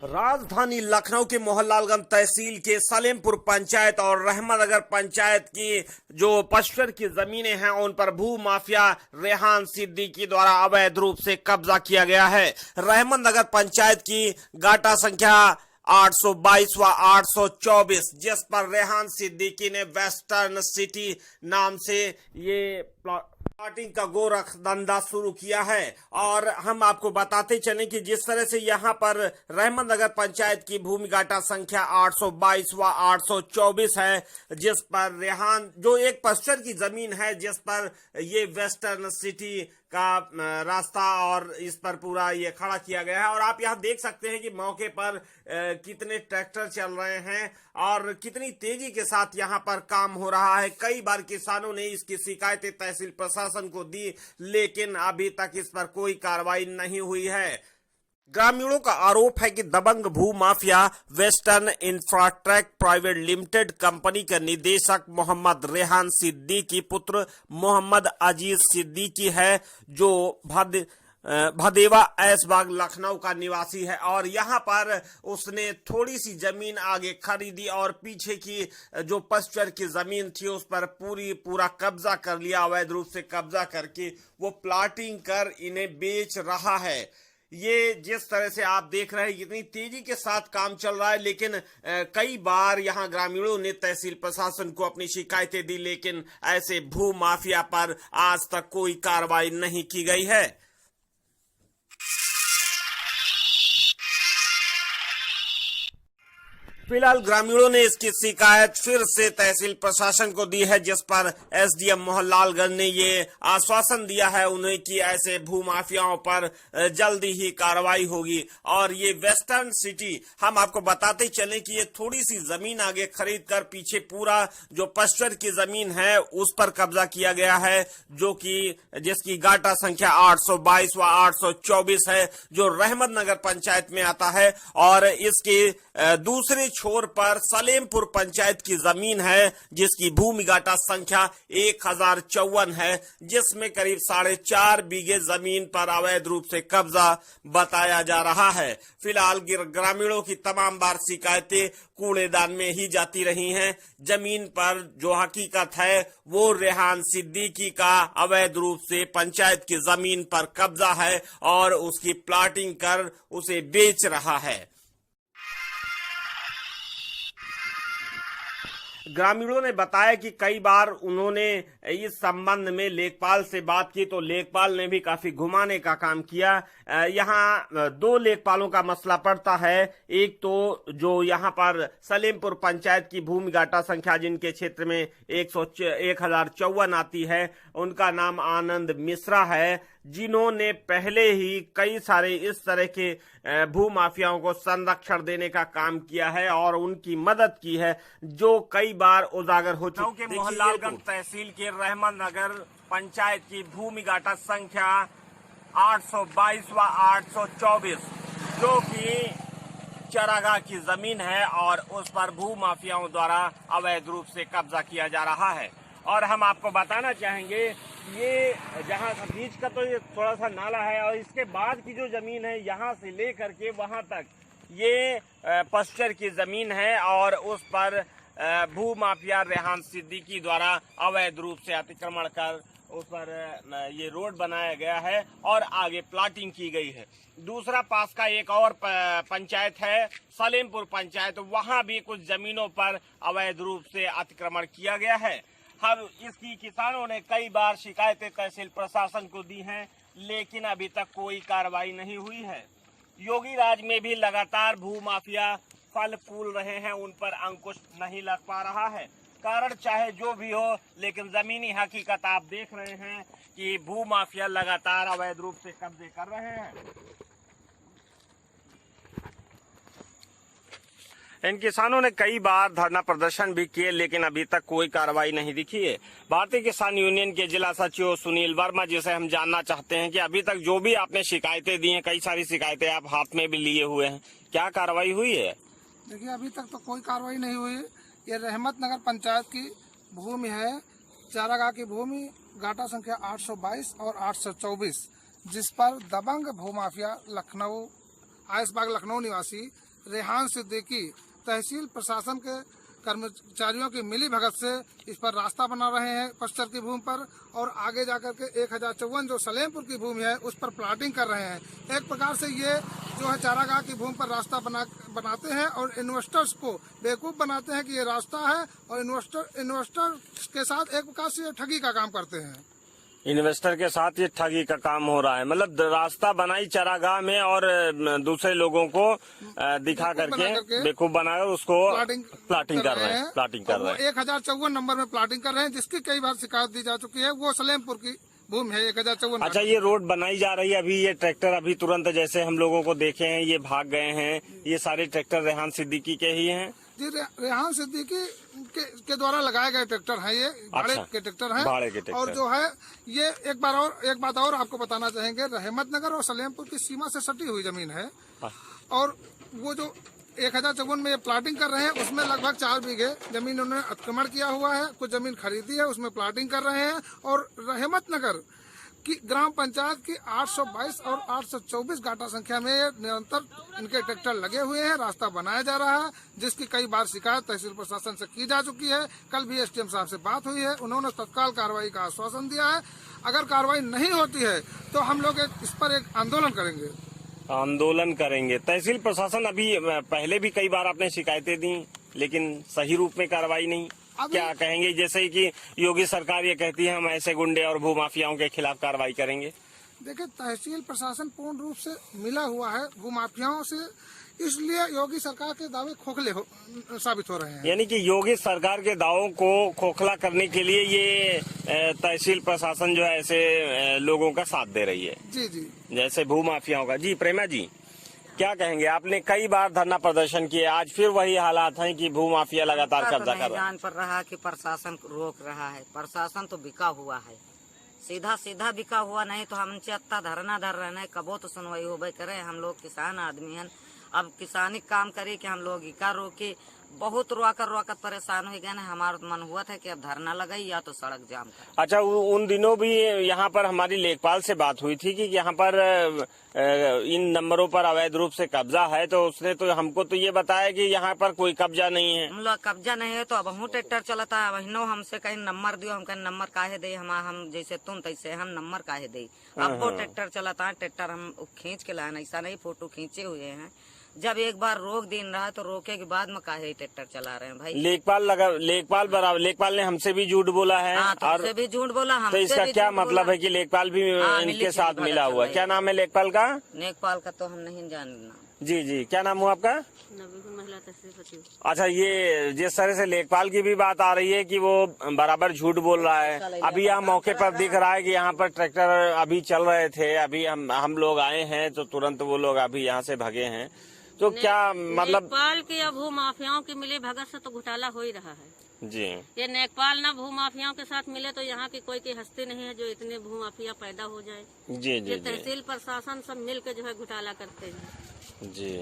राजधानी लखनऊ के मोहनलालगंज तहसील के सलेमपुर पंचायत और रहमतनगर पंचायत की जो पचपर की जमीनें हैं उन पर भू माफिया रेहान सिद्दीकी द्वारा अवैध रूप से कब्जा किया गया है। रहमतनगर पंचायत की गाटा संख्या 822 व 824 जिस पर रेहान सिद्दीकी ने वेस्टर्न सिटी नाम से ये प्लॉटिंग का गोरख धंधा शुरू किया है। और हम आपको बताते चलें कि जिस तरह से यहाँ पर रहमतनगर पंचायत की भूमि गाटा संख्या 822 व 824 है, जिस पर रेहान जो एक पचपर की जमीन है जिस पर ये वेस्टर्न सिटी का रास्ता और इस पर पूरा ये खड़ा किया गया है। और आप यहाँ देख सकते हैं कि मौके पर कितने ट्रैक्टर चल रहे हैं और कितनी तेजी के साथ यहाँ पर काम हो रहा है। कई बार किसानों ने इसकी शिकायतें तहसील प्रशासन को दी, लेकिन अभी तक इस पर कोई कार्रवाई नहीं हुई है। ग्रामीणों का आरोप है कि दबंग भू mafia Western Infratrack Private Limited company के निदेशक मोहम्मद रेहान सिद्दीकी पुत्र मोहम्मद अजीज सिद्दीकी है, जो भदेवा ऐशबाग लखनऊ का निवासी है। और यहाँ पर उसने थोड़ी सी जमीन आगे खरीदी और पीछे की जो पचपर की जमीन थी उस पर पूरा कब्जा कर लिया। अवैध रूप से कब्जा करके वो प्लाटिंग कर इन्हें बेच रहा है। ये जिस तरह से आप देख रहे हैं इतनी तेजी के साथ काम चल रहा है, लेकिन कई बार यहाँ ग्रामीणों ने तहसील प्रशासन को अपनी शिकायतें दी, लेकिन ऐसे भू माफिया पर आज तक कोई कार्रवाई नहीं की गई है। फिलहाल ग्रामीणों ने इसकी शिकायत फिर से तहसील प्रशासन को दी है, जिस पर एसडीएम मोहनलालगंज ने ये आश्वासन दिया है उन्हें कि ऐसे भू माफियाओं पर जल्दी ही कार्रवाई होगी। और ये वेस्टर्न सिटी हम आपको बताते चलें कि ये थोड़ी सी जमीन आगे खरीद कर पीछे पूरा जो पचपर की जमीन है उस पर कब्जा किया गया है, जो कि जिसकी गाटा संख्या 822 व 824 है, जो रहमतनगर पंचायत में आता है। और इसके दूसरे छोर पर सलेमपुर पंचायत की जमीन है जिसकी भूमि गाटा संख्या 1054 है, जिसमें करीब 4.5 बीघे जमीन पर अवैध रूप से कब्जा बताया जा रहा है। फिलहाल ग्रामीणों की तमाम बार शिकायतें कूड़ेदान में ही जाती रही हैं। जमीन पर जो हकीकत है वो रेहान सिद्दीकी का अवैध रूप से पंचायत की जमीन पर कब्जा है और उसकी प्लाटिंग कर उसे बेच रहा है। ग्रामीणों ने बताया कि कई बार उन्होंने इस संबंध में लेखपाल से बात की तो लेखपाल ने भी काफी घुमाने का काम किया। यहाँ दो लेखपालों का मसला पड़ता है। एक तो जो यहाँ पर सलेमपुर पंचायत की भूमि गाटा संख्या जिनके क्षेत्र में 1054 आती है, उनका नाम आनंद मिश्रा है, जिन्होंने पहले ही कई सारे इस तरह के भू माफियाओं को संरक्षण देने का काम किया है और उनकी मदद की है, जो कई बार उजागर हो चुकी है। मोहनलालगंज तहसील के रहमतनगर पंचायत की भूमि गाटा संख्या 822 व 824 जो कि चरागाह की जमीन है और उस पर भू माफियाओं द्वारा अवैध रूप से कब्जा किया जा रहा है। और हम आपको बताना चाहेंगे ये जहाँ बीच का तो ये थोड़ा सा नाला है और इसके बाद की जो जमीन है यहाँ से लेकर के वहाँ तक ये पचपर की जमीन है और उस पर भू माफिया रेहान सिद्दीकी द्वारा अवैध रूप से अतिक्रमण कर उस पर ये रोड बनाया गया है और आगे प्लाटिंग की गई है। दूसरा पास का एक और पंचायत है सलेमपुर पंचायत, वहाँ भी कुछ जमीनों पर अवैध रूप से अतिक्रमण किया गया है। हम इसकी किसानों ने कई बार शिकायतें तहसील प्रशासन को दी हैं, लेकिन अभी तक कोई कार्रवाई नहीं हुई है। योगी राज में भी लगातार भू माफिया फल फूल रहे हैं, उन पर अंकुश नहीं लग पा रहा है। कारण चाहे जो भी हो, लेकिन जमीनी हकीकत आप देख रहे हैं कि भू माफिया लगातार अवैध रूप से कब्जे कर रहे हैं। इन किसानों ने कई बार धरना प्रदर्शन भी किए, लेकिन अभी तक कोई कार्रवाई नहीं दिखी है। भारतीय किसान यूनियन के जिला सचिव सुनील वर्मा जी से हम जानना चाहते हैं कि अभी तक जो भी आपने शिकायतें दी हैं, कई सारी शिकायतें आप हाथ में भी लिए हुए हैं, क्या कार्रवाई हुई है? देखिए, अभी तक तो कोई कार्रवाई नहीं हुई। ये रहमतनगर पंचायत की भूमि है, चारागाह की भूमि गाटा संख्या 822 और 824, जिस पर दबंग भूमाफिया लखनऊ ऐशबाग लखनऊ निवासी रेहान सिद्दीकी तहसील प्रशासन के कर्मचारियों की मिली भगत से इस पर रास्ता बना रहे हैं पश्चर की भूमि पर, और आगे जाकर के 1054 जो सलेमपुर की भूमि है उस पर प्लाटिंग कर रहे हैं। एक प्रकार से ये जो है चारागाह की भूमि पर रास्ता बनाते हैं और इन्वेस्टर्स को बेवकूफ बनाते हैं कि ये रास्ता है, और इन्वेस्टर के साथ एक प्रकार से ठगी का काम करते हैं। इन्वेस्टर के साथ ये ठगी का काम हो रहा है, मतलब रास्ता बनाई चारागाह में और दूसरे लोगों को दिखा करके बेवकूफ बनाकर उसको प्लाटिंग कर रहे हैं। 1054 नंबर में प्लाटिंग कर रहे हैं, जिसकी कई बार शिकायत दी जा चुकी है। वो सलेमपुर की भूमि है 1054। अच्छा, ये रोड बनाई जा रही है, अभी ये ट्रैक्टर अभी तुरंत जैसे हम लोगों को देखे हैं ये भाग गए हैं, ये सारे ट्रैक्टर रेहान सिद्दीकी के ही हैं? जी, रेहान सिद्दीकी के द्वारा लगाए गए ट्रैक्टर हैं, ये भाड़े के ट्रैक्टर हैं। भाड़े के ट्रैक्टर। और जो है ये एक बात और आपको बताना चाहेंगे, रहमतनगर और सलेमपुर की सीमा से सटी हुई जमीन है, और वो जो 1054 में ये प्लाटिंग कर रहे हैं उसमें लगभग 4 बीघे जमीन उन्होंने अतिक्रमण किया हुआ है, कुछ जमीन खरीदी है उसमें प्लाटिंग कर रहे हैं। और रहमतनगर की ग्राम पंचायत की 822 और 824 गाटा संख्या में निरंतर इनके ट्रैक्टर लगे हुए हैं, रास्ता बनाया जा रहा है, जिसकी कई बार शिकायत तहसील प्रशासन से की जा चुकी है। कल भी एसडीएम साहब से बात हुई है, उन्होंने तत्काल कार्रवाई का आश्वासन दिया है। अगर कार्रवाई नहीं होती है तो हम लोग इस पर एक आंदोलन करेंगे। तहसील प्रशासन अभी पहले भी कई बार आपने शिकायतें दी, लेकिन सही रूप में कार्रवाई नहीं, क्या कहेंगे? जैसे कि योगी सरकार ये कहती है हम ऐसे गुंडे और भूमाफियाओं के खिलाफ कार्रवाई करेंगे। देखिए, तहसील प्रशासन पूर्ण रूप से मिला हुआ है भूमाफियाओं से, इसलिए योगी सरकार के दावे खोखले साबित हो रहे हैं। यानी कि योगी सरकार के दावों को खोखला करने के लिए ये तहसील प्रशासन जो है ऐसे लोगों का साथ दे रही है। जी जी, जैसे भूमाफियाओं का। जी प्रेमा जी, क्या कहेंगे? आपने कई बार धरना प्रदर्शन किए, आज फिर वही हालात हैं कि भूमाफिया लगातार कब्जा कर रहा है। जान पर रहा कि प्रशासन रोक रहा है, प्रशासन तो बिका हुआ है, सीधा बिका हुआ। नहीं तो हम चत्ता धरना धर रहे हैं, कबो तो सुनवाई हो करे। हम लोग किसान आदमी हैं, अब किसानी काम करे कि हम लोग इका रोके, बहुत रोकर परेशान हो गए ना। हमारा मन हुआ था कि अब धरना लगाई या तो सड़क जाम कर। अच्छा, उन दिनों भी यहाँ पर हमारी लेखपाल से बात हुई थी कि यहाँ पर इन नंबरों पर अवैध रूप से कब्जा है, तो उसने तो हमको तो ये बताया कि यहाँ पर कोई कब्जा नहीं है। हम लोग कब्जा नहीं है तो अब हम ट्रैक्टर चलता है, वही हमसे कहीं नंबर दियो, हम कहीं नंबर काहे दे, हम जैसे तुम तैसे हम नंबर काहे दे। अब वो ट्रैक्टर चलता है, ट्रैक्टर हम खींच के लाए, ऐसा नहीं फोटो खींचे हुए हैं। जब एक बार रोक दिन रहा तो रोके के बाद में काहे ट्रैक्टर चला रहे हैं भाई। लेखपाल ने हमसे भी झूठ बोला है। और भी झूठ बोला। तो इसका क्या मतलब है कि लेखपाल भी इनके साथ मिला हुआ? क्या नाम है लेखपाल का? लेखपाल का तो हम नहीं जानना। जी, क्या नाम हुआ आपका? महिला तहसील सचिव। अच्छा, ये जिस तरह से लेखपाल की भी बात आ रही है कि वो बराबर झूठ बोल रहा है। अभी यहाँ मौके पर दिख रहा है कि यहाँ पर ट्रैक्टर अभी चल रहे थे, अभी हम लोग आए हैं तो तुरंत वो लोग अभी यहाँ से भगे हैं। तो क्या मतलब लेखपाल की या भू माफियाओं की मिली भगत से तो घोटाला हो ही रहा है। जी, ये लेखपाल ना भू माफियाओं के साथ मिले तो यहाँ की कोई हस्ती नहीं है जो इतने भू माफिया पैदा हो जाए। जी, ये तहसील प्रशासन सब मिल के जो है घोटाला करते हैं। जी।